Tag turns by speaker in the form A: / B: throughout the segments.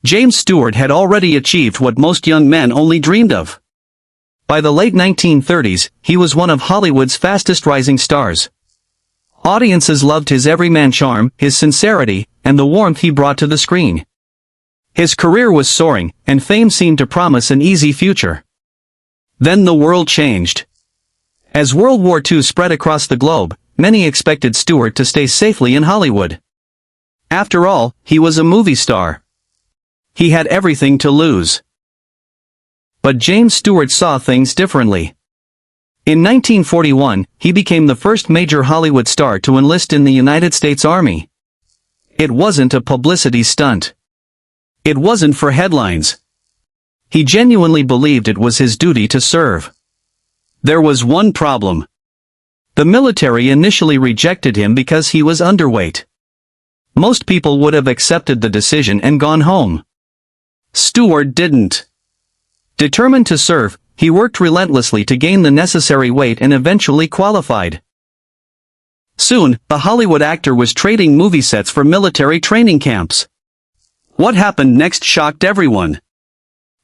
A: James Stewart had already achieved what most young men only dreamed of. By the late 1930s, he was one of Hollywood's fastest-rising stars. Audiences loved his everyman charm, his sincerity, and the warmth he brought to the screen. His career was soaring, and fame seemed to promise an easy future. Then the world changed. As World War II spread across the globe, many expected Stewart to stay safely in Hollywood. After all, he was a movie star. He had everything to lose. But James Stewart saw things differently. In 1941, he became the first major Hollywood star to enlist in the United States Army. It wasn't a publicity stunt. It wasn't for headlines. He genuinely believed it was his duty to serve. There was one problem. The military initially rejected him because he was underweight. Most people would have accepted the decision and gone home. Stewart didn't. Determined to serve, he worked relentlessly to gain the necessary weight and eventually qualified. Soon, the Hollywood actor was trading movie sets for military training camps. What happened next shocked everyone.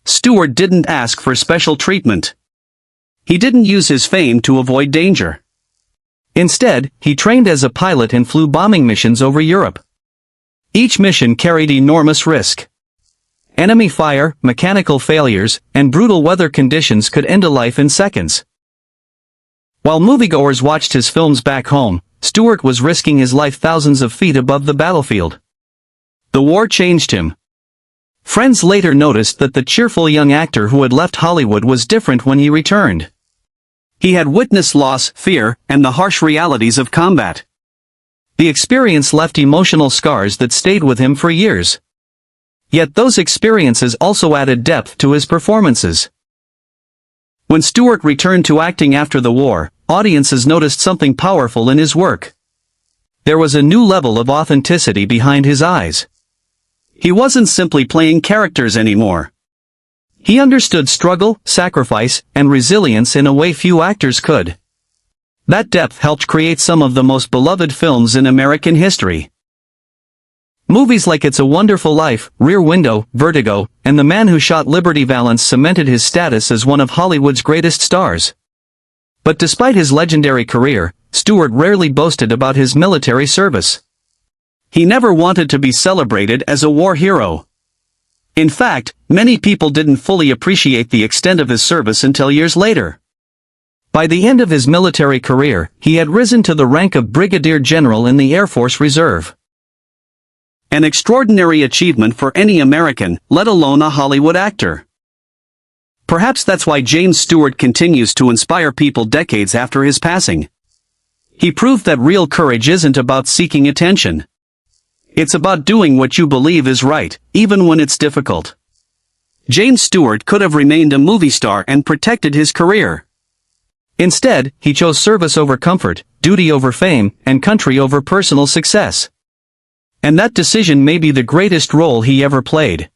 A: Stewart didn't ask for special treatment. He didn't use his fame to avoid danger. Instead, he trained as a pilot and flew bombing missions over Europe. Each mission carried enormous risk. Enemy fire, mechanical failures, and brutal weather conditions could end a life in seconds. While moviegoers watched his films back home, Stewart was risking his life thousands of feet above the battlefield. The war changed him. Friends later noticed that the cheerful young actor who had left Hollywood was different when he returned. He had witnessed loss, fear, and the harsh realities of combat. The experience left emotional scars that stayed with him for years. Yet those experiences also added depth to his performances. When Stewart returned to acting after the war, audiences noticed something powerful in his work. There was a new level of authenticity behind his eyes. He wasn't simply playing characters anymore. He understood struggle, sacrifice, and resilience in a way few actors could. That depth helped create some of the most beloved films in American history. Movies like It's a Wonderful Life, Rear Window, Vertigo, and The Man Who Shot Liberty Valance cemented his status as one of Hollywood's greatest stars. But despite his legendary career, Stewart rarely boasted about his military service. He never wanted to be celebrated as a war hero. In fact, many people didn't fully appreciate the extent of his service until years later. By the end of his military career, he had risen to the rank of Brigadier General in the Air Force Reserve. An extraordinary achievement for any American, let alone a Hollywood actor. Perhaps that's why James Stewart continues to inspire people decades after his passing. He proved that real courage isn't about seeking attention. It's about doing what you believe is right, even when it's difficult. James Stewart could have remained a movie star and protected his career. Instead, he chose service over comfort, duty over fame, and country over personal success. And that decision may be the greatest role he ever played.